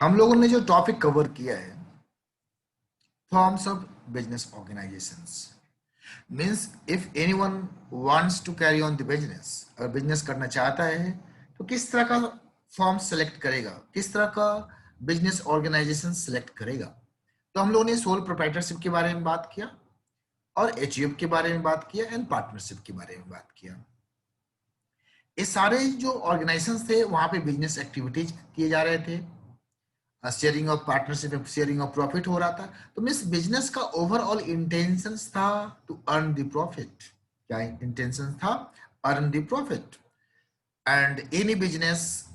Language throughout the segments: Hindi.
हम लोगों ने जो टॉपिक कवर किया है, forms of business organisations, means if anyone wants to carry on the business, अगर बिजनेस करना चाहता है तो किस तरह का फॉर्म सेलेक्ट करेगा, किस तरह का बिजनेस ऑर्गेनाइजेशन सेलेक्ट करेगा। तो हम लोगों ने सोल प्रोप्राइटरशिप के बारे में बात किया और एचयूएफ के बारे में बात किया एंड पार्टनरशिप के बारे में बात किया। ये सारे जो ऑर्गेनाइजेशंस थे वहां पे बिजनेस एक्टिविटीज किए जा रहे थे, sharing of partnership, sharing of profit हो रहा था। तो मीन्स बिजनेस का ओवरऑल इंटेंशन था टू अर्न द प्रॉफिट। क्या इंटेंशन था? Earn the profit. And any business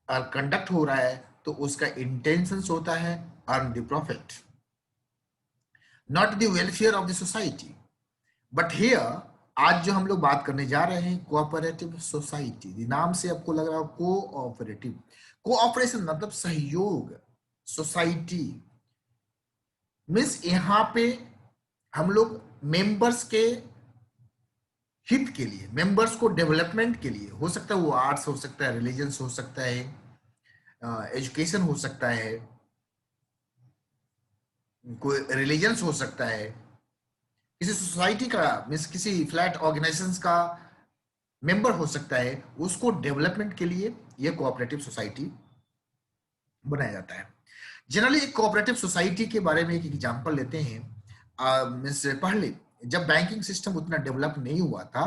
conduct हो रहा है तो उसका इंटेंशन होता है earn the profit, not the welfare of the society. But here आज जो हम लोग बात करने जा रहे हैं कोऑपरेटिव सोसाइटी, नाम से आपको लग रहा है कोऑपरेटिव, कोऑपरेशन मतलब सहयोग, सोसाइटी मीन्स यहां पे हम लोग मेंबर्स के हित के लिए, मेंबर्स को डेवलपमेंट के लिए, हो सकता है वो आर्ट्स हो सकता है, रिलीजन हो सकता है, एजुकेशन हो सकता है, कोई रिलीजन हो सकता है, किसी सोसाइटी का मीन्स किसी फ्लैट ऑर्गेनाइजेशन का मेंबर हो सकता है, उसको डेवलपमेंट के लिए ये कोऑपरेटिव सोसाइटी बनाया जाता है। जनरली एक कोऑपरेटिव सोसाइटी के बारे में एक एग्जांपल लेते हैं। मीन्स पहले जब बैंकिंग सिस्टम उतना डेवलप नहीं हुआ था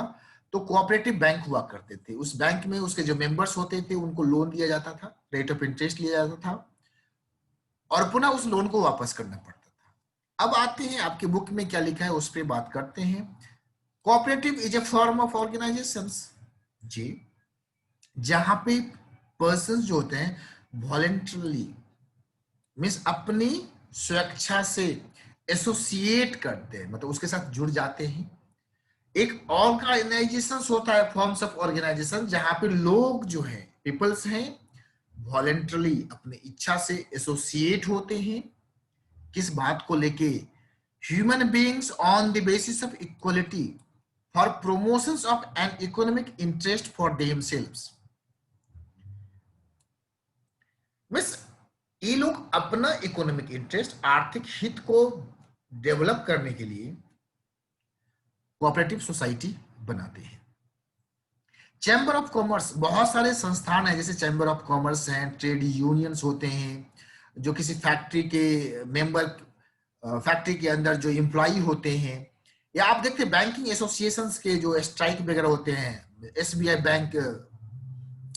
तो कोऑपरेटिव बैंक हुआ करते थे। उस बैंक में उसके जो मेंबर्स होते थे उनको लोन दिया जाता था, रेट ऑफ इंटरेस्ट लिया जाता था और पुनः उस लोन को वापस करना पड़ता था। अब आते हैं आपके बुक में क्या लिखा है उस पर बात करते हैं। Cooperative is a form of organisation जी, जहां पे पर्सन जो होते हैं वॉलेंटरली मीन्स अपनी स्वेच्छा से एसोसिएट करते हैं, मतलब उसके साथ जुड़ जाते हैं। एक ऑर्गेनाइजेशन होता है फॉर्म्स ऑफ ऑर्गेनाइजेशन जहां पे लोग जो है पीपल्स हैं वॉलेंटरली अपनी इच्छा से एसोसिएट होते हैं। किस बात को लेके? Human beings on the basis of equality for promotions of an economic interest for themselves. Means ये लोग अपना इकोनॉमिक इंटरेस्ट, आर्थिक हित को डेवलप करने के लिए कोऑपरेटिव सोसाइटी बनाते हैं। चैम्बर ऑफ कॉमर्स, बहुत सारे संस्थान हैं जैसे चैम्बर ऑफ कॉमर्स हैं, ट्रेड यूनियंस होते हैं, जो किसी फैक्ट्री के मेंबर, फैक्ट्री के अंदर जो एम्प्लॉई होते हैं, या आप देखते हैं बैंकिंग एसोसिएशंस के जो स्ट्राइक वगैरह होते हैं, एसबीआई बैंक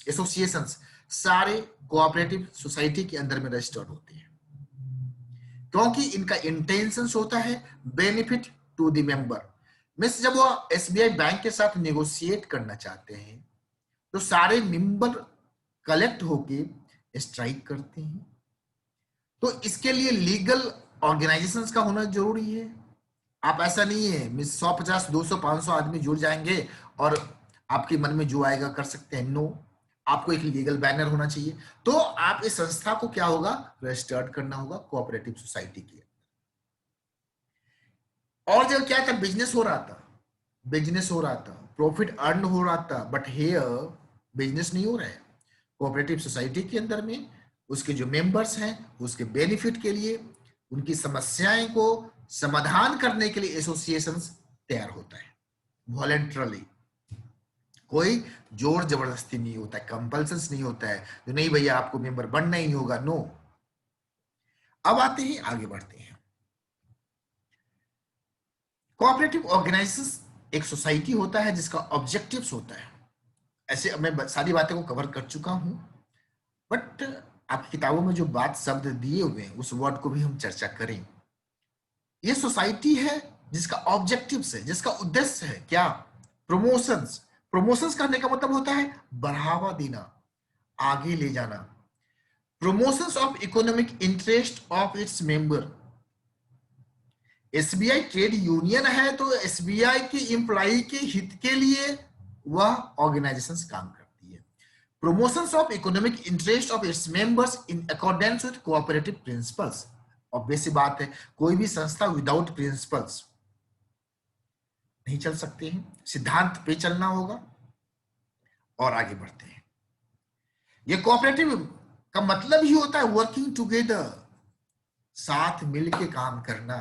एसोसिएशंस सारे कोऑपरेटिव सोसाइटी के अंदर में रजिस्टर्ड होते हैं, क्योंकि इनका इंटेंशन होता है benefit to the member. Means जब वो एसबीआई बैंक के साथ नेगोशिएट करना चाहते हैं तो सारे मेंबर कलेक्ट होके स्ट्राइक करते हैं। तो इसके लिए लीगल ऑर्गेनाइजेशंस का होना जरूरी है। आप ऐसा नहीं है मिस 150 200 500 आदमी जुड़ जाएंगे और आपके मन में जो आएगा कर सकते हैं, नो। आपको एक लीगल बैनर होना चाहिए। तो आप इस संस्था को क्या होगा, रजिस्टर्ड करना होगा कोऑपरेटिव सोसाइटी के। और जब क्या था, बिजनेस हो रहा था, बिजनेस हो रहा था, प्रॉफिट अर्न हो रहा था, बट हियर बिजनेस नहीं हो रहा है। कोऑपरेटिव सोसाइटी के अंदर में उसके जो मेंबर्स हैं उसके बेनिफिट के लिए, उनकी समस्याएं को समाधान करने के लिए एसोसिएशंस तैयार होता है वॉलेंटरली। कोई जोर जबरदस्ती नहीं होता है, कंपल्सन नहीं होता है जो नहीं भैया आपको मेंबर बनना ही होगा, नो। अब आते हैं, आगे बढ़ते हैं। कोऑपरेटिव ऑर्गेनाइजेशन एक सोसाइटी होता है जिसका ऑब्जेक्टिव्स होता है। ऐसे मैं सारी बातें को कवर कर चुका हूं, बट आपकी किताबों में जो बात शब्द दिए हुए हैं उस वर्ड को भी हम चर्चा करें। ये सोसाइटी है जिसका ऑब्जेक्टिव्स है, जिसका उद्देश्य है क्या, प्रमोशंस। प्रमोशंस करने का मतलब होता है बढ़ावा देना, आगे ले जाना। Promotions of economic interest of its member. SBI trade union है तो एसबीआई के एम्प्लॉई के हित के लिए वह ऑर्गेनाइजेशंस काम करती है। Promotions of economic interest of its members in accordance with cooperative principles. Obvious सी बात है, कोई भी संस्था विदाउट प्रिंसिपल्स नहीं चल सकते हैं, सिद्धांत पे चलना होगा। और आगे बढ़ते हैं। ये कोऑपरेटिव का मतलब ही होता है वर्किंग टुगेदर, साथ मिलके काम करना।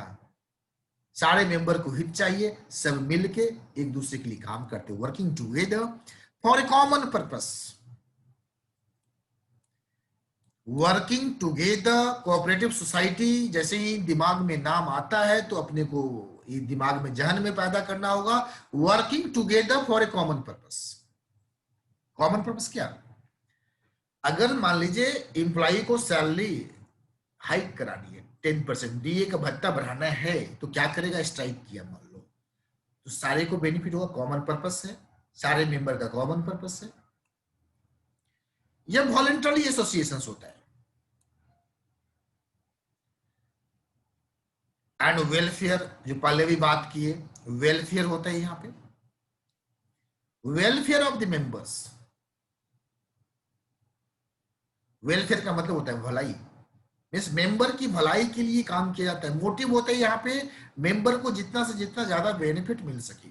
सारे मेंबर को हित चाहिए, सब मिलके एक दूसरे के लिए काम करते, working together for a common purpose. Working together cooperative society जैसे ही दिमाग में नाम आता है तो अपने को ये दिमाग में, जहन में पैदा करना होगा, working together for a common purpose. Common purpose क्या? अगर मान लीजिए इंप्लॉई को सैलरी हाइक करानी है, 10% डीए का भत्ता बढ़ाना है, तो क्या करेगा? स्ट्राइक किया मान लो, तो सारे को बेनिफिट होगा, कॉमन पर्पस है, सारे मेंबर का कॉमन पर्पस है। यह वॉलंटरी एसोसिएशन होता है। एंड वेलफेयर, जो पहले भी बात किए, वेलफेयर होता है यहां पे, welfare of the members. Welfare का मतलब होता है भलाई, मीन्स मेंबर की भलाई के लिए काम किया जाता है। मोटिव होता है यहाँ पे मेंबर को जितना से जितना ज्यादा बेनिफिट मिल सके।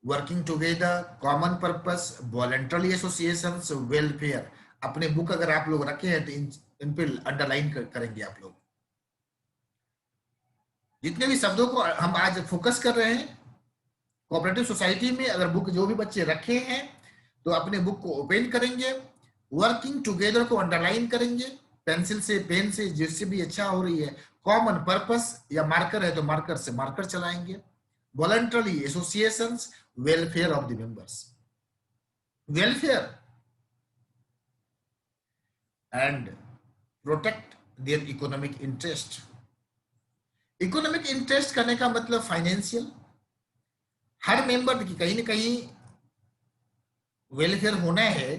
Working together, common purpose, voluntary association, welfare. अपने बुक अगर आप लोग रखे हैं तो इन पे अंडरलाइन करेंगे आप लोग। जितने भी शब्दों को हम आज फोकस कर रहे हैं कोऑपरेटिव सोसाइटी में, अगर बुक जो भी बच्चे रखे हैं तो अपने बुक को ओपन करेंगे, वर्किंग टुगेदर को अंडरलाइन करेंगे पेंसिल से, पेन से, जिससे भी अच्छा हो रही है। कॉमन पर्पस या मार्कर है तो मार्कर से मार्कर चलाएंगे। Voluntary associations, welfare of the members, welfare and protect their economic interest. Economic interest करने का मतलब फाइनेंशियल, हर मेंबर की कहीं ना कहीं वेलफेयर होना है,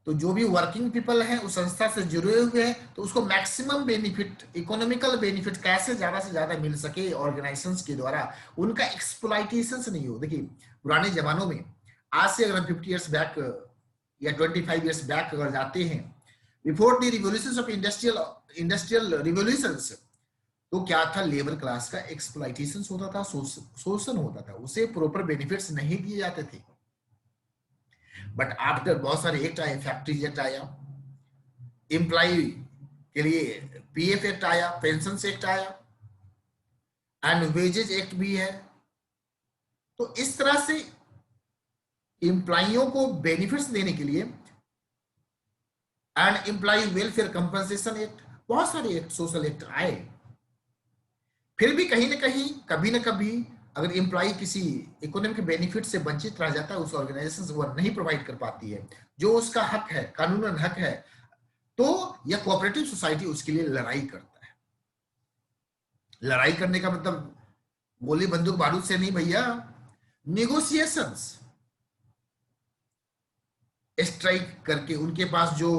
तो जो भी वर्किंग पीपल हैं उस संस्था से जुड़े हुए हैं तो उसको मैक्सिमम बेनिफिट, इकोनॉमिकल बेनिफिट कैसे ज्यादा से ज्यादा मिल सके ऑर्गेनाइजेशंस के द्वारा, उनका एक्सप्लॉइटेशन नहीं हो। देखिए पुराने जमानों में, आज से अगर हम 50 ईयर्स बैक या 25 ईयर्स बैक अगर जाते हैं, before the revolution of industrial revolutions, तो क्या था? लेबर क्लास का एक्सप्लॉइटेशन होता था, शोषण होता था, उसे प्रॉपर बेनिफिट्स नहीं दिए जाते थे। बट आफ्टर बहुत सारे एक्ट आए, फैक्ट्रीज एक्ट आया, एम्प्लॉय के लिए पीएफ एक्ट आया, पेंशन एक्ट आया, एंड वेजेज एक्ट भी है। तो इस तरह से एम्प्लॉइयों को बेनिफिट्स देने के लिए, and employ welfare compensation act, बहुत सारे एक्ट, सोशल एक्ट आए। फिर भी कहीं ना कहीं, कभी ना कभी, अगर एम्प्लॉय किसी इकोनॉमिक बेनिफिट से वंचित रह जाता है, उस ऑर्गेनाइजेशन वो नहीं प्रोवाइड कर पाती है जो उसका हक है, कानूनन हक है, तो यह कोऑपरेटिव सोसाइटी उसके लिए लड़ाई करता है। लड़ाई करने का मतलब गोली बंदूक बारूद से नहीं भैया, नेगोशिएशंस, स्ट्राइक करके उनके पास जो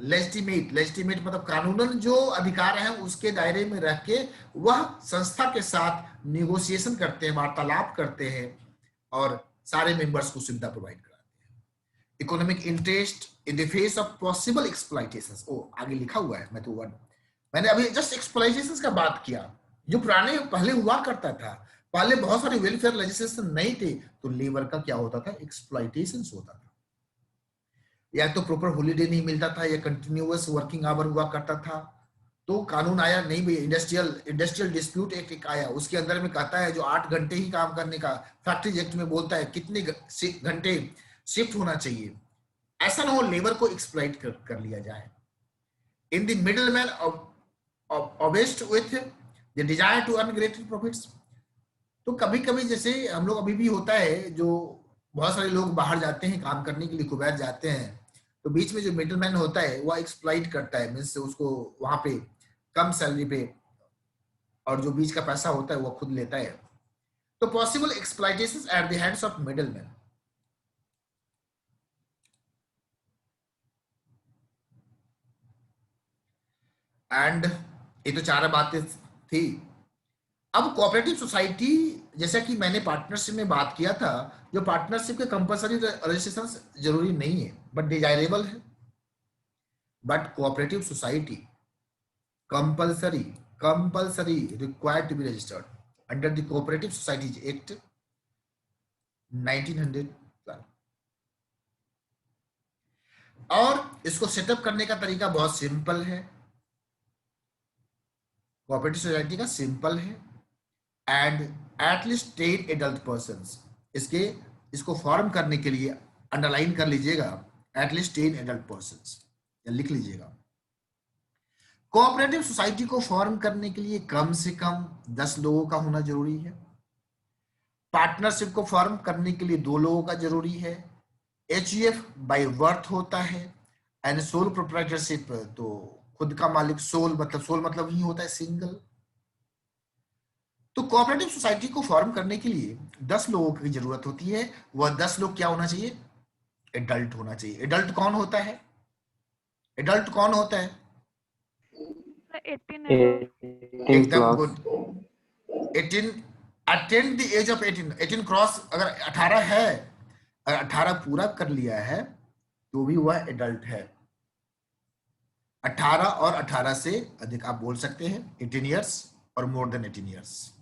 लेजिटिमेट मतलब कानूनन जो अधिकार है उसके दायरे में रह के वह संस्था के साथ निगोशिएशन करते हैं, वार्तालाप करते हैं और सारे मेंबर्स को सुविधा प्रोवाइड कराते हैं। Economic interest in the face of possible exploitations, ओ आगे लिखा हुआ है, मैं तो वन, मैंने अभी जस्ट एक्सप्लॉइटेशंस का बात किया, जो पुराने पहले हुआ करता था। पहले बहुत सारे वेलफेयर लेजिस्लेशन नहीं थे, तो लेबर का क्या होता था? एक्सप्लॉइटेशन होता था। या तो प्रॉपर हॉलीडे नहीं मिलता था, या कंटिन्यूअस वर्किंग आवर हुआ करता था। तो कानून आया नहीं भैया, इंडस्ट्रियल डिस्प्यूट एक्ट आया, उसके अंदर में कहता है जो 8 घंटे ही काम करने का, फैक्ट्रीज एक्ट में बोलता है कितने घंटे शिफ्ट होना चाहिए। ऐसा ना हो लेबर को एक्सप्लॉइट कर लिया जाए। In the middle man obsessed with the desire to earn greater profits. तो कभी कभी जैसे हम लोग अभी भी होता है, जो बहुत सारे लोग बाहर जाते हैं काम करने के लिए, कुवैत जाते हैं, तो बीच में जो मिडल मैन होता है वह एक्सप्लॉइट करता है, मीन्स उसको वहां पे कम सैलरी पे, और जो बीच का पैसा होता है वो खुद लेता है। तो possible exploitation at the hands of middle man. And ये तो चार बातें थी। अब कोऑपरेटिव सोसाइटी, जैसा कि मैंने पार्टनरशिप में बात किया था, जो पार्टनरशिप के कंपलसरी रजिस्ट्रेशन जरूरी नहीं है बट डिजायरेबल है। But cooperative society compulsory required to be registered under the Cooperative Societies Act 1912, और इसको सेटअप करने का तरीका बहुत सिंपल है, कोऑपरेटिव सोसाइटी का सिंपल है। एंड एटलीस्ट 10 एडल्ट पर्संस, इसको फॉर्म करने के लिए अंडरलाइन कर लीजिएगा, एटलीस्ट 10 एडल्ट पर्संस, या लिख लीजिएगा। कोऑपरेटिव सोसाइटी को फॉर्म करने के लिए कम से कम 10 लोगों का होना जरूरी है। पार्टनरशिप को फॉर्म करने के लिए 2 लोगों का जरूरी है। एचयूएफ बाय वर्थ होता है, एंड सोल प्रोप्राइटरशिप तो खुद का मालिक, सोल मतलब ही होता है सिंगल। तो कोऑपरेटिव सोसाइटी को फॉर्म करने के लिए 10 लोगों की जरूरत होती है। वह 10 लोग क्या होना चाहिए? एडल्ट होना चाहिए। एडल्ट कौन होता है? एडल्ट कौन होता है? 18 एकदम good. 18 attend the age of 18 cross, अगर 18 है, अगर 18 पूरा कर लिया है तो भी वह एडल्ट है। 18 और 18 से अधिक आप बोल सकते हैं, 18 इयर्स और मोर देन 18 इयर्स।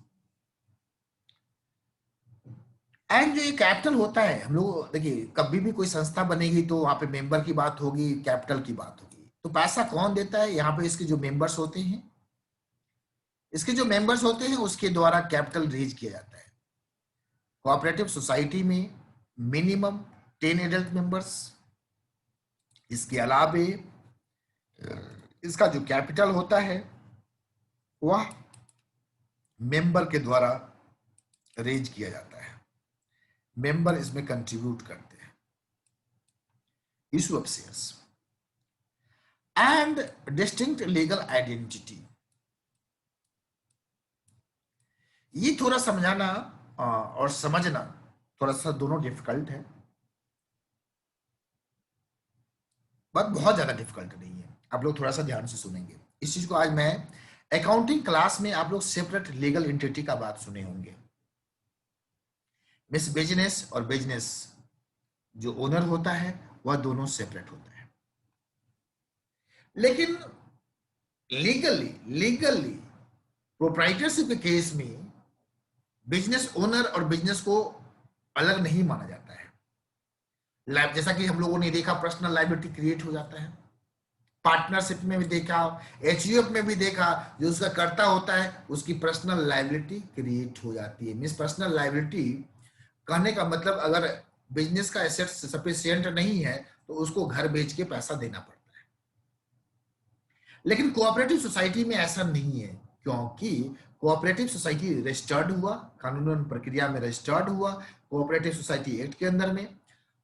एंड जो ये कैपिटल होता है, हम लोग देखिए कभी भी कोई संस्था बनेगी तो वहां पे मेंबर की बात होगी, कैपिटल की बात होगी। तो पैसा कौन देता है? यहाँ पे इसके जो मेंबर्स होते हैं, उसके द्वारा कैपिटल रेज किया जाता है। कोऑपरेटिव सोसाइटी में मिनिमम 10 एडल्ट मेंबर्स, इसके अलावे इसका जो कैपिटल होता है वह मेंबर के द्वारा रेज किया जाता है। मेंबर इसमें कंट्रीब्यूट करते हैं। Issue of shares and distinct legal identity, ये थोड़ा समझाना और समझना थोड़ा सा दोनों डिफिकल्ट है, बट बहुत ज्यादा डिफिकल्ट नहीं है। आप लोग थोड़ा सा ध्यान से सुनेंगे इस चीज को। आज मैं अकाउंटिंग क्लास में आप लोग सेपरेट लीगल एंटिटी का बात सुने होंगे। मिस बिजनेस और बिजनेस जो ओनर होता है वह दोनों सेपरेट होता है। लेकिन लीगली प्रोप्राइटरशिप के केस में बिजनेस ओनर और बिजनेस को अलग नहीं माना जाता है। जैसा कि हम लोगों ने देखा, पर्सनल लायबिलिटी क्रिएट हो जाता है। पार्टनरशिप में भी देखा, एचयूएफ में भी देखा, जो उसका कर्ता होता है उसकी पर्सनल लायबिलिटी क्रिएट हो जाती है। मींस पर्सनल लायबिलिटी कहने का मतलब, अगर बिजनेस का एसेट सफिशिएंट नहीं है तो उसको घर बेच के पैसा देना पड़ता है। लेकिन कोऑपरेटिव सोसाइटी में ऐसा नहीं है, क्योंकि कोऑपरेटिव सोसाइटी रजिस्टर्ड हुआ, कानूनन प्रक्रिया में रजिस्टर्ड हुआ कोऑपरेटिव सोसाइटी एक्ट के अंदर में,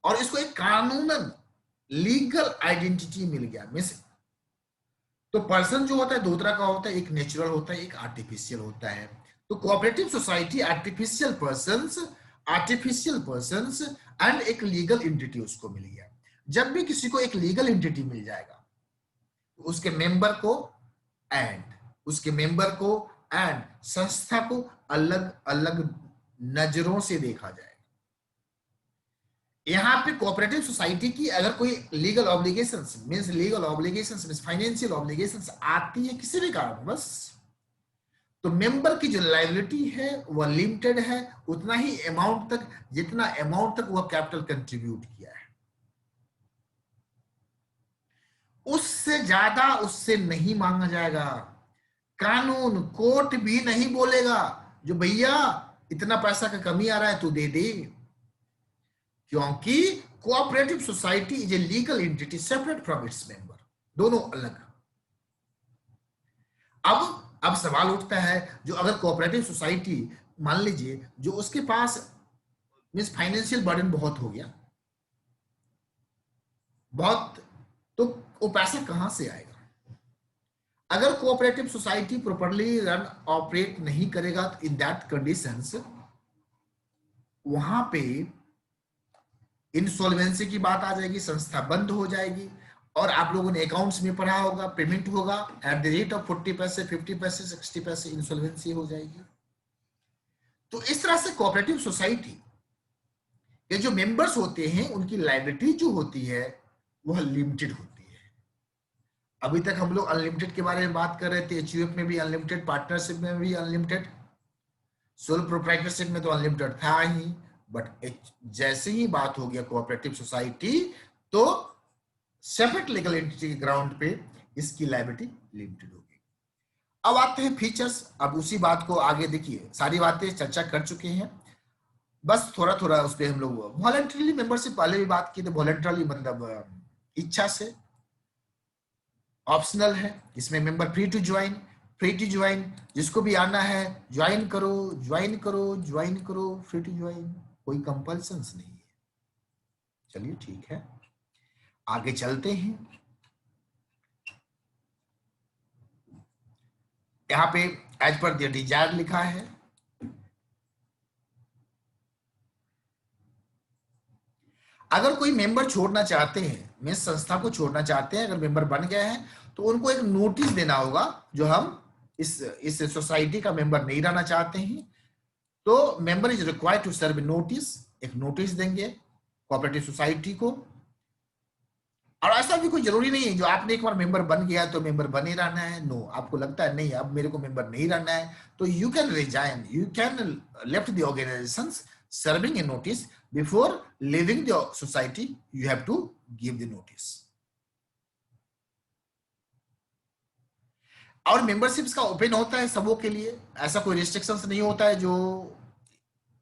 और इसको एक कानूनन लीगल आइडेंटिटी मिल गया। मिस तो पर्सन जो होता है दो तरह का होता है, एक नेचुरल होता है, एक आर्टिफिशियल होता है। तो cooperative society artificial persons and एक लीगल एंटिटी उसको मिल गया। जब भी किसी को एक लीगल एंटिटी मिल जाएगा तो उसके मेंबर को एंड संस्था को अलग अलग नजरों से देखा जाएगा। यहाँ पे कोऑपरेटिव सोसाइटी की अगर कोई legal obligations means financial obligations आती है किसी भी कारण बस, तो मेंबर की जो लायबिलिटी है वह लिमिटेड है उतना ही अमाउंट तक, जितना अमाउंट तक वह कैपिटल कंट्रीब्यूट किया है, उससे ज्यादा उससे नहीं मांगा जाएगा। कानून कोर्ट भी नहीं बोलेगा जो भैया इतना पैसा का कमी आ रहा है तू दे दे, क्योंकि cooperative society is a legal entity separate from its member, दोनों अलग। अब सवाल उठता है, जो अगर कोऑपरेटिव सोसाइटी मान लीजिए जो उसके पास मींस फाइनेंशियल बर्डन बहुत हो गया, बहुत, तो वो पैसा कहां से आएगा? अगर cooperative society properly run operate नहीं करेगा तो इन दैट कंडीशंस वहां पे इंसॉल्वेंसी की बात आ जाएगी, संस्था बंद हो जाएगी। और आप लोगों ने अकाउंट्स में पढ़ा होगा, पेमेंट होगा एट द रेट ऑफ 40 पैसे, 50 पैसे, 60 पैसे, इंसॉल्वेंसी हो जाएगी। तो इस तरह से कोऑपरेटिव सोसाइटी के जो मेंबर्स होते हैं उनकी लायबिलिटी जो होती है वह लिमिटेड होती है। अभी तक हम लोग अनलिमिटेड के बारे में बात कर रहे थे, एचयूएफ में भी अनलिमिटेड, पार्टनरशिप में भी अनलिमिटेड, सोल प्रोप्राइटरशिप में तो अनलिमिटेड था ही, बट जैसे ही बात हो गया कोऑपरेटिव सोसाइटी तो सेपरेट लीगल एंटिटी के ग्राउंड पे इसकी लायबिलिटी लिमिटेड होगी। अब आते हैं फीचर्स। अब उसी बात को आगे देखिए, सारी बातें चर्चा कर चुके हैं, बस थोड़ा थोड़ा उस पर हम लोग वॉलंटरीली मेंबरशिप पहले भी बात की थी। वॉलंटरली मतलब इच्छा से, ऑप्शनल है, इसमें member free to join, free to join, जिसको भी आना है ज्वाइन करो, ज्वाइन करो, ज्वाइन करो, फ्री टू ज्वाइन, कोई कंपल्सन्स नहीं है। चलिए ठीक है, आगे चलते हैं। यहां पे एज पर द डिजायर लिखा है। अगर कोई मेंबर छोड़ना चाहते हैं, मैं संस्था को छोड़ना चाहते हैं, अगर मेंबर बन गए हैं तो उनको एक नोटिस देना होगा, जो हम इस सोसाइटी का मेंबर नहीं रहना चाहते हैं तो member is required to serve notice, एक नोटिस देंगे कोऑपरेटिव सोसाइटी को। और ऐसा भी कोई जरूरी नहीं है जो आपने एक बार मेंबर बन गया तो मेंबर बने रहना है। नो, आपको लगता है नहीं अब मेरे को मेंबर नहीं रहना है तो you can resign, you can left the organisation serving a notice before living the society, you have to give the notice. और मेंबरशिप्स का ओपन होता है सबों के लिए, ऐसा कोई रिस्ट्रिक्शंस नहीं होता है जो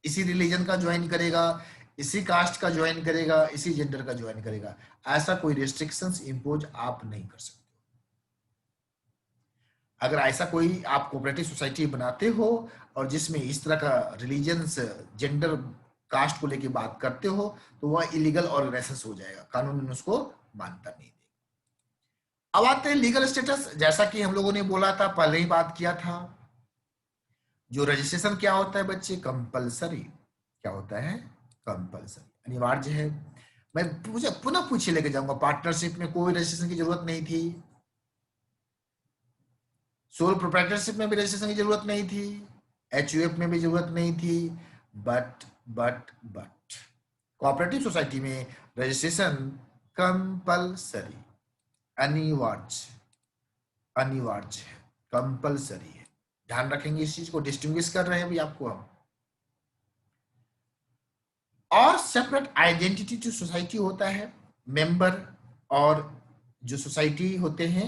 इसी रिलीजन का ज्वाइन करेगा, इसी कास्ट का ज्वाइन करेगा, इसी जेंडर का ज्वाइन करेगा, ऐसा कोई रिस्ट्रिक्शंस इंपोज आप नहीं कर सकते। अगर ऐसा कोई आप कोऑपरेटिव सोसाइटी बनाते हो और जिसमें इस तरह का रिलीजन्स, जेंडर, कास्ट को लेके बात करते हो तो वह इलीगल ऑर्गेनाइजेशन हो जाएगा, कानून उसको मानता नहीं देगा। अब आते हैं लीगल स्टेटस। जैसा कि हम लोगों ने बोला था, पहले ही बात किया था, जो रजिस्ट्रेशन क्या होता है बच्चे, कंपलसरी। क्या होता है? कंपलसरी, अनिवार्य है। मैं मुझे पुनः पूछे लेके जाऊंगा, पार्टनरशिप में कोई रजिस्ट्रेशन की जरूरत नहीं थी, सोल प्रोप्राइटरशिप में भी रजिस्ट्रेशन की जरूरत नहीं थी, एचयूएफ में भी जरूरत नहीं थी, बट कोऑपरेटिव सोसाइटी में रजिस्ट्रेशन कंपलसरी, अनिवार्य है, कंपलसरी है। ध्यान रखेंगे इस चीज को, डिस्टिंग्विश कर रहे हैं भी आपको हम। और सेपरेट आइडेंटिटी टू सोसाइटी होता है, मेंबर और जो सोसाइटी होते हैं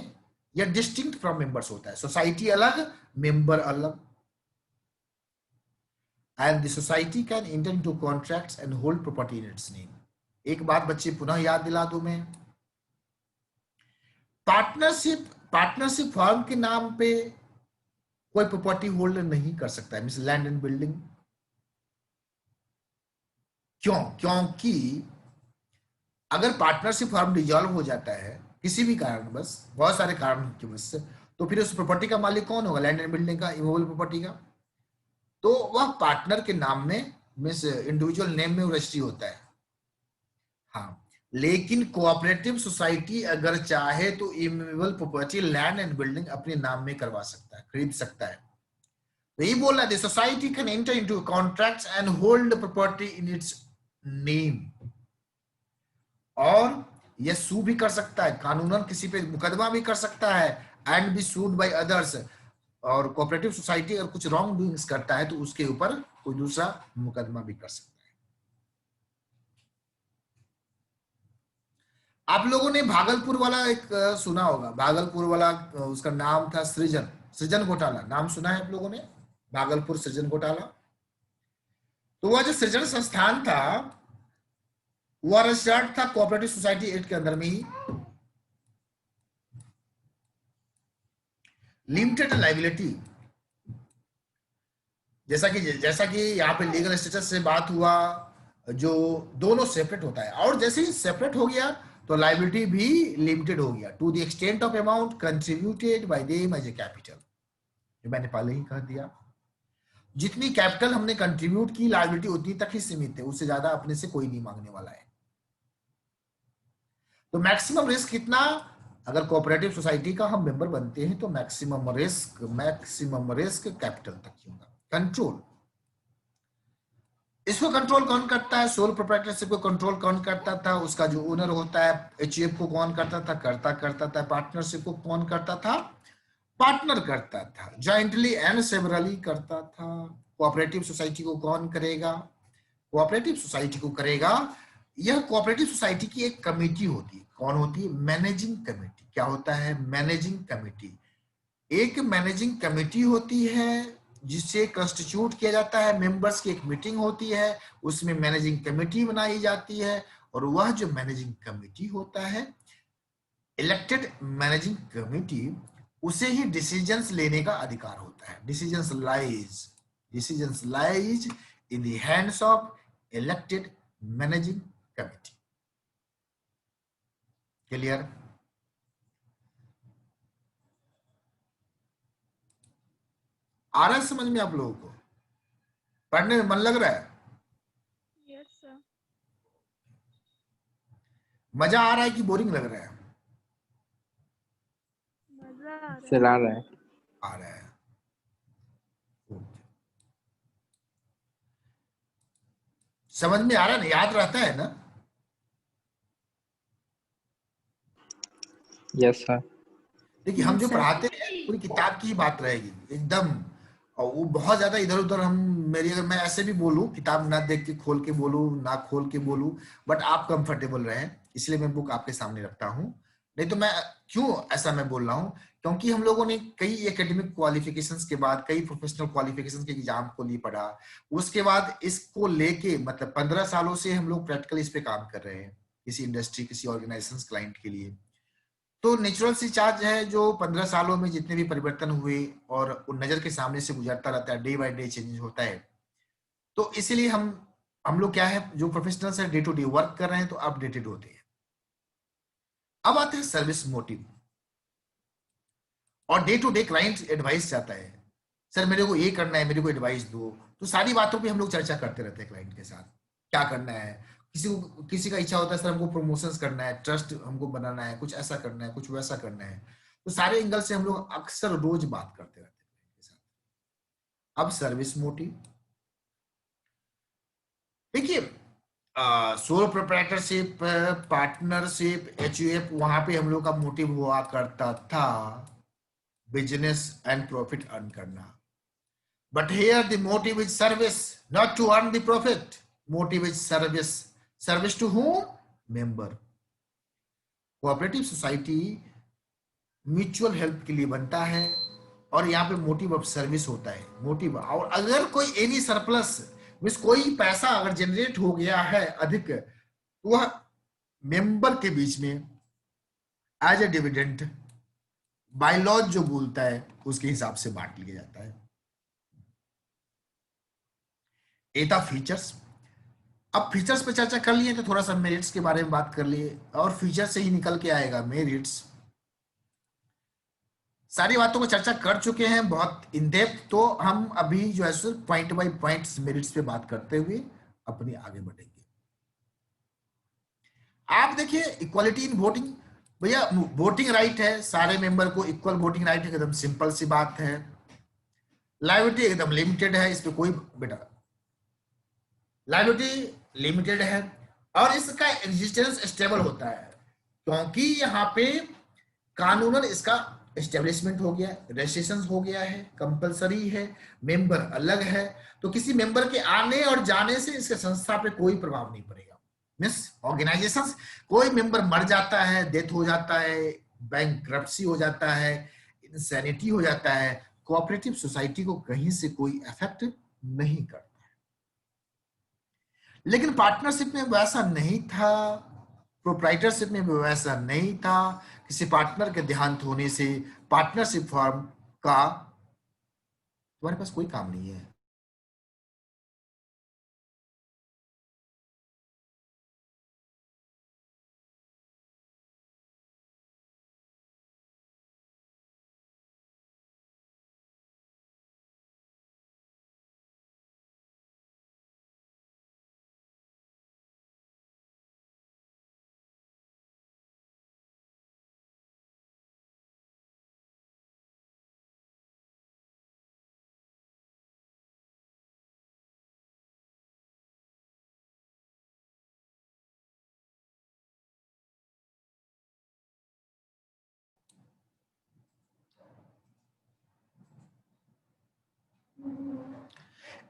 या डिस्टिंक्ट फ्रॉम मेंबर्स होता है, सोसाइटी अलग, मेंबर अलग। And the society can enter into contracts and hold property in its name. एक बात बच्चे पुनः याद दिला दूं मैं, पार्टनरशिप फर्म के नाम पे कोई प्रॉपर्टी होल्ड नहीं कर सकता है, मींस लैंड एंड बिल्डिंग। क्योंकि अगर पार्टनरशिप फर्म डिजॉल्व हो जाता है किसी भी कारण, बस बहुत सारे कारण की वजह से, तो फिर उस प्रॉपर्टी का मालिक कौन होगा? लैंड एंड बिल्डिंग का, इमूवेबल प्रॉपर्टी का। तो वह पार्टनर के नाम में, मींस इंडिविजुअल नेम में रजिस्ट्री होता है। हाँ, लेकिन कोऑपरेटिव सोसाइटी अगर चाहे तो immovable property, land and building अपने नाम में करवा सकता है, खरीद सकता है। तो ये बोल रहा है society can enter into contracts and hold property in its name. और यह सू भी कर सकता है, कानूनन किसी पे मुकदमा भी कर सकता है, and be sued by others. और कोऑपरेटिव सोसाइटी अगर कुछ रॉन्ग डूइंग्स करता है तो उसके ऊपर कोई दूसरा मुकदमा भी कर सकता है। आप लोगों ने भागलपुर वाला एक सुना होगा, भागलपुर वाला, उसका नाम था सृजन घोटाला, नाम सुना है आप लोगों ने? भागलपुर सृजन घोटाला। तो वह जो सृजन संस्थान था वह रजिस्टर्ड था कोऑपरेटिव सोसाइटी एक्ट के अंदर में ही। लिमिटेड लायबिलिटी, जैसा कि यहाँ पे लीगल स्टेटस से बात हुआ, जो दोनों सेपरेट होता है, और जैसे ही सेपरेट हो गया तो लायबिलिटी भी लिमिटेड हो गया, to the extent of amount contributed by them as a capital. ये मैंने पहले ही कह दिया, जितनी कैपिटल हमने कंट्रीब्यूट की लायबिलिटी उतनी तक ही सीमित है, उससे ज्यादा अपने से कोई नहीं मांगने वाला है। तो मैक्सिमम रिस्क कितना? अगर कोऑपरेटिव सोसाइटी का हम मेंबर बनते हैं तो मैक्सिमम रिस्क कैपिटल तक ही होगा। कंट्रोल, इसको कंट्रोल कौन करता है? सोल प्रोप्राइटरशिप को कंट्रोल कौन करता था? उसका जो ओनर होता है। एचयूएफ को कौन करता था? करता था। पार्टनरशिप को कौन करता था? पार्टनर करता था। जॉइंटली एंड सेवरली करता था। कोऑपरेटिव सोसाइटी को कौन करेगा? कोऑपरेटिव सोसाइटी को करेगा यह कोऑपरेटिव सोसाइटी की एक कमेटी होती है। कौन होती है? Managing committee. क्या होता है? Managing committee. एक मैनेजिंग कमेटी होती है जिसे कंस्टिट्यूट किया जाता है, मेंबर्स की एक मीटिंग होती है, उसमें मैनेजिंग कमेटी बनाई जाती है, और वह जो मैनेजिंग कमेटी होता है, इलेक्टेड मैनेजिंग कमेटी, उसे ही डिसीजंस लेने का अधिकार होता है। Decisions lies in the hands of elected managing committee. Clear? आ रहा है समझ में आप लोगों को? पढ़ने में मन लग रहा है? Yes sir. मजा आ रहा है कि बोरिंग लग रहा है? मजा आ रहा चला है। रहा है। आ रहा है। समझ में आ रहा है ना? याद रहता है ना? Yes sir. देखिए, हम जो Yes, sir. पढ़ाते हैं पूरी किताब की ही बात रहेगी एकदम। और वो बहुत ज्यादा इधर उधर हम, मेरी अगर मैं ऐसे भी बोलूं, किताब ना देख के खोल के बोलूं, ना खोल के बोलूं, बट आप कंफर्टेबल रहें, इसलिए मैं बुक आपके सामने रखता हूं। नहीं तो मैं क्यों ऐसा मैं बोल रहा हूं? क्योंकि हम लोगों ने कई एकेडमिक क्वालिफिकेशंस के बाद, कई प्रोफेशनल क्वालिफिकेशंस के एग्जाम को लिए पढ़ा, उसके बाद इसको लेके मतलब 15 सालों से हम लोग प्रैक्टिकल इस पे काम कर रहे हैं, किसी इंडस्ट्री, किसी ऑर्गेनाइजेशन क्लाइंट के लिए। तो नेचुरल सी चार्ज है जो 15 सालों में जितने भी परिवर्तन हुए और उन नजर के सामने से गुजरता रहता है, डे बाय डे चेंज होता है। तो इसीलिए हम लोग क्या है, जो प्रोफेशनल्स है, डे टू डे वर्क कर रहे हैं, तो अपडेटेड होते हैं। अब आते हैं सर्विस मोटिव। और day to day client advice चाहता है, सर मेरे को ये करना है, मेरे को एडवाइस दो। तो सारी बातों पे हम लोग चर्चा करते रहते हैं क्लाइंट के साथ, क्या करना है। किसी का इच्छा होता है, सर हमको प्रमोशंस करना है, ट्रस्ट हमको बनाना है, कुछ ऐसा करना है, कुछ वैसा करना है। तो सारे एंगल से हम लोग अक्सर रोज बात करते रहते हैं क्लाइंट के साथ। अब सर्विस मोटिव देखिए, सोल प्रोप्राइटरशिप, पार्टनरशिप, एचयूएफ, वहां पे हम लोग का मोटिव हुआ करता था बिजनेस एंड प्रॉफिट अर्न करना। But here the motive is service, not to earn the profit. Motive is service. Service to whom? Member. Cooperative society mutual help के लिए बनता है, और यहाँ पे मोटिव ऑफ सर्विस होता है। मोटिव, और अगर कोई एनी सरप्लस मीन्स कोई पैसा अगर जनरेट हो गया है अधिक, तो वह मेंबर के बीच में as a dividend bylaws जो बोलता है उसके हिसाब से बांट लिया जाता है। ये था फीचर्स। अब फीचर्स पे चर्चा कर लिए तो थोड़ा सा मेरिट्स के बारे में बात कर लिए, और फीचर से ही निकल के आएगा मेरिट्स। सारी बातों को चर्चा कर चुके हैं बहुत इन डेप्थ, तो हम अभी जो है पॉइंट बाय पॉइंट्स मेरिट्स पे बात करते हुए अपनी आगे बढ़ेंगे। आप देखिए, इक्वालिटी इन वोटिंग, भैया वोटिंग राइट है, सारे मेंबर को इक्वल वोटिंग राइट है, एकदम सिंपल सी बात है। लायबिलिटी एकदम लिमिटेड है, इस पे कोई बेटा लायबिलिटी लिमिटेड है, और इसका एग्जिस्टेंस स्टेबल होता है, क्योंकि यहाँ पे कानूनन इसका एस्टेब्लिशमेंट हो गया, रजिस्ट्रेशन हो गया है, कंपलसरी है, मेंबर अलग है, तो किसी मेंबर के आने और जाने से इसके संस्था पे कोई प्रभाव नहीं पड़ेगा। मीन्स ऑर्गेनाइजेशन, कोई मेंबर मर जाता है, डेथ हो जाता है, बैंकरप्सी हो जाता है, इंसैनिटी हो जाता है, कोऑपरेटिव सोसाइटी को कहीं से कोई इफेक्ट नहीं करता। लेकिन पार्टनरशिप में वैसा नहीं था, प्रोप्राइटरशिप में वैसा नहीं था। किसी पार्टनर के देहांत होने से पार्टनरशिप फर्म का तुम्हारे पास कोई काम नहीं है।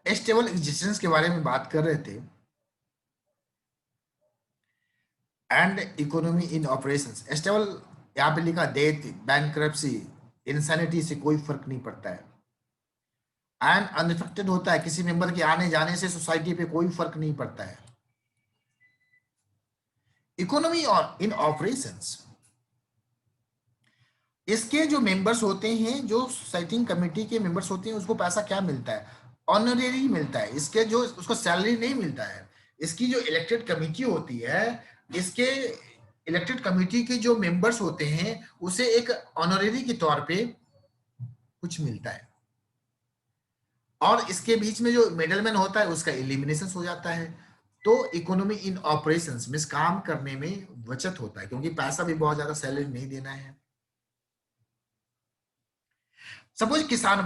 स्टेबल एग्जिस्टेंस के बारे में बात कर रहे थे। And economy in operations stable, यहाँ पे लिखा डेथ, बैंक्रप्सी, इंसैनिटी से कोई फर्क नहीं पड़ता है। एंड अनअफेक्टेड होता है, किसी मेंबर के आने जाने से सोसाइटी पे कोई फर्क नहीं पड़ता है। इकोनॉमी इन ऑपरेशंस, इसके जो मेंबर्स होते हैं, जो सोसाइटी कमेटी के मेंबर्स होते हैं, उसको पैसा क्या मिलता है? ऑनरेरी मिलता है। इसके जो उसको सैलरी नहीं मिलता है। इसकी जो इलेक्टेड कमेटी होती है, इसके इलेक्टेड कमेटी के जो मेंबर्स होते हैं, उसे एक ऑनरेरी के तौर पे कुछ मिलता है। और इसके बीच में जो मिडलमैन होता है, उसका एलिमिनेशन हो जाता है। तो इकोनॉमी इन ऑपरेशंस मींस काम करने में बचत होता है, क्योंकि पैसा भी बहुत ज्यादा सैलरी नहीं देना है। सपोज किसान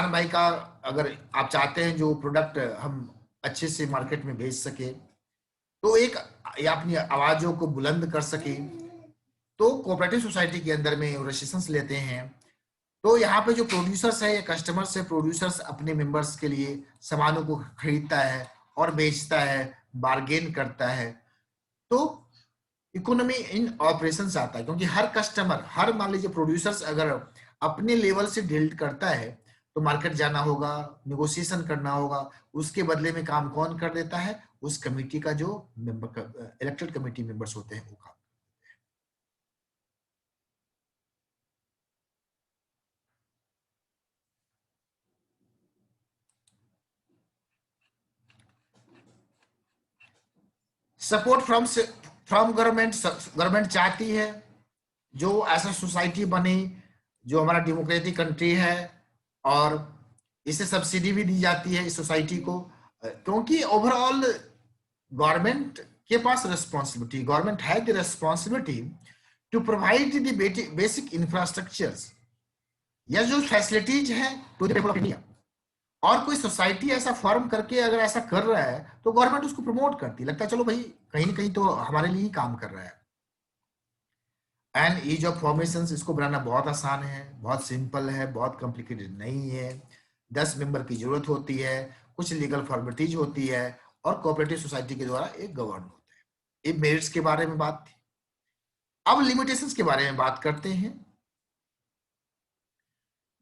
भाई का अगर आप चाहते हैं जो प्रोडक्ट हम अच्छे से मार्केट में भेज सके, तो एक या अपनी आवाजों को बुलंद कर सके, तो कोऑपरेटिव सोसाइटी के अंदर में रजिस्ट्रेशंस लेते हैं। तो यहाँ पे जो प्रोड्यूसर्स है या कस्टमर्स है, प्रोड्यूसर्स अपने मेंबर्स के लिए सामानों को खरीदता है और बेचता है, बार्गेन करता है। तो इकोनॉमी इन ऑपरेशंस आता है, क्योंकि हर कस्टमर, हर मान लीजिए प्रोड्यूसर्स अगर अपने लेवल से डील करता है, तो मार्केट जाना होगा, नेगोशिएशन करना होगा, उसके बदले में काम कौन कर देता है? उस कमेटी का जो मेंबर, इलेक्टेड कमेटी मेंबर्स होते हैं, वो काम। सपोर्ट फ्रॉम गवर्नमेंट, गवर्नमेंट चाहती है जो ऐसा सोसाइटी बने जो हमारा डेमोक्रेटिक कंट्री है, और इसे सब्सिडी भी दी जाती है इस सोसाइटी को, क्योंकि ओवरऑल गवर्नमेंट के पास responsibility, government has the responsibility to provide the basic infrastructures या जो फैसिलिटीज है to the people of India. और कोई सोसाइटी ऐसा फॉर्म करके अगर ऐसा कर रहा है, तो गवर्नमेंट उसको प्रमोट करती है, लगता है चलो भाई कहीं ना कहीं तो हमारे लिए ही काम कर रहा है। एंड ईज ऑफ फॉर्मेशन, इसको बनाना बहुत आसान है, बहुत सिंपल है, बहुत कॉम्प्लिकेटेड नहीं है। 10 मेंबर की जरूरत होती है, कुछ लीगल फॉर्मेलिटीज होती है, और कोऑपरेटिव सोसाइटी के द्वारा एक गवर्न होता है। ये मेरिट्स के बारे में बात थी। अब लिमिटेशंस के बारे में बात करते हैं।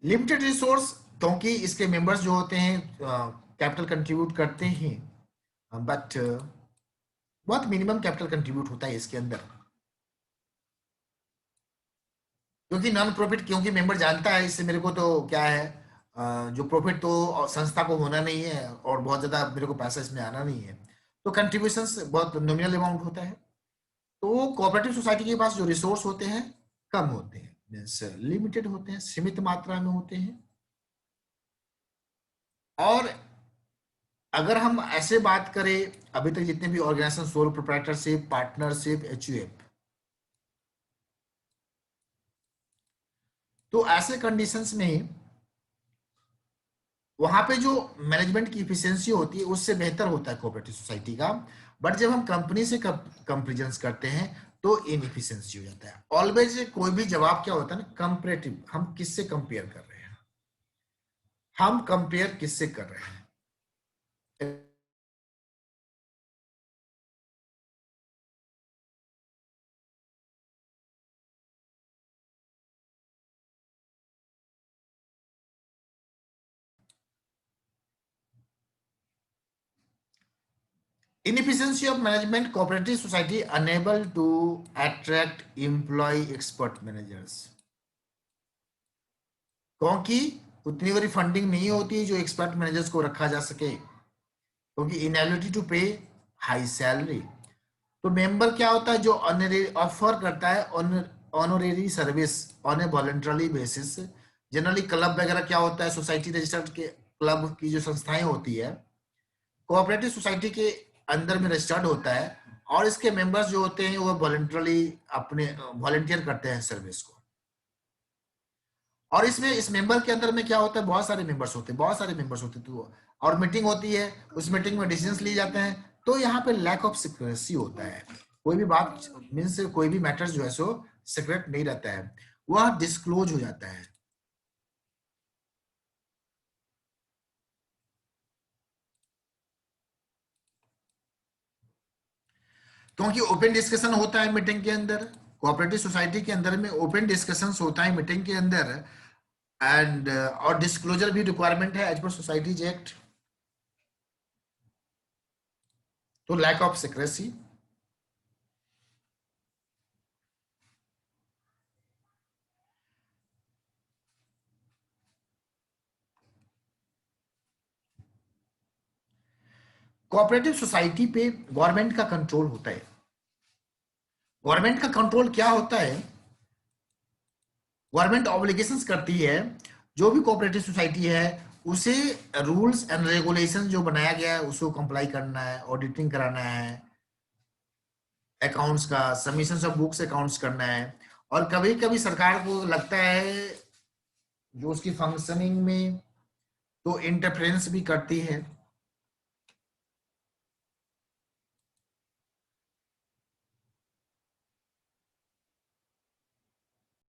लिमिटेड रिसोर्स, क्योंकि इसके मेंबर्स जो होते हैं कैपिटल कंट्रीब्यूट करते हैं, बट बहुत मिनिमम कैपिटल कंट्रीब्यूट होता है इसके अंदर, क्योंकि नॉन प्रॉफिट, क्योंकि मेंबर जानता है इससे मेरे को तो क्या है, जो प्रॉफिट तो संस्था को होना नहीं है, और बहुत ज्यादा मेरे को पैसा इसमें आना नहीं है, तो कंट्रीब्यूशंस बहुत नॉमिनल अमाउंट होता है। तो कोऑपरेटिव सोसाइटी के पास जो रिसोर्स होते हैं कम होते हैं, मीन्स लिमिटेड होते हैं, सीमित मात्रा में होते हैं। और अगर हम ऐसे बात करें, अभी तक जितने भी organisation, sole proprietorship, partnership, HUF, तो ऐसे कंडीशंस में वहां पे जो मैनेजमेंट की इफिशियंसी होती है उससे बेहतर होता है कोऑपरेटिव सोसाइटी का। बट जब हम कंपनी से कंपेरिजन करते हैं, तो इनइफिशियंसी हो जाता है। ऑलवेज कोई भी जवाब क्या होता है ना, कंपेरेटिव, हम किससे कंपेयर कर रहे हैं, हम कंपेयर किससे कर रहे हैं। Inefficiency of management, cooperative society unable to attract employee expert managers, क्योंकि उतनी बड़ी फंडिंग नहीं होती है जो एक्सपर्ट मैनेजर्स को रखा जा सके, क्योंकि इनएबिलिटी टू पे हाई सैलरी। तो मेंबर क्या होता है, जो ऑफर करता है honorary service on A voluntary basis. Generally club वगैरह क्या होता है, सोसाइटी रजिस्टर्ड के क्लब की जो संस्थाएं होती है, कोऑपरेटिव सोसाइटी के अंदर में रजिस्टर्ड होता है, और इसके मेंबर्स जो होते हैं वो वॉलंटरली अपने वॉलंटियर करते हैं सर्विस को। और इसमें इस मेंबर के अंदर में क्या होता है, बहुत सारे मेंबर्स होते हैं, बहुत सारे मेंबर्स होते हैं, तो और मीटिंग होती है, उस मीटिंग में डिसीजंस लिए जाते हैं। तो यहाँ पे लैक ऑफ सिक्रेसी होता है, कोई भी बात मीन्स कोई भी मैटर जो है सो सीक्रेट नहीं रहता है, वह डिस्क्लोज हो जाता है। क्योंकि ओपन डिस्कशन होता है मीटिंग के अंदर, कोऑपरेटिव सोसाइटी के अंदर में ओपन डिस्कशंस होता है मीटिंग के अंदर, एंड और डिस्क्लोजर भी रिक्वायरमेंट है एज पर सोसाइटीज एक्ट। तो lack of secrecy, cooperative society पे गवर्नमेंट का कंट्रोल होता है। गवर्नमेंट का कंट्रोल क्या होता है? गवर्नमेंट ऑब्लिगेशंस करती है, जो भी कोऑपरेटिव सोसाइटी है उसे रूल्स एंड रेगुलेशन जो बनाया गया है उसको कंप्लाई करना है, ऑडिटिंग कराना है, अकाउंट्स का सबमिशन ऑफ बुक्स अकाउंट्स करना है। और कभी कभी सरकार को लगता है जो उसकी फंक्शनिंग में तो इंटरफेरेंस भी करती है,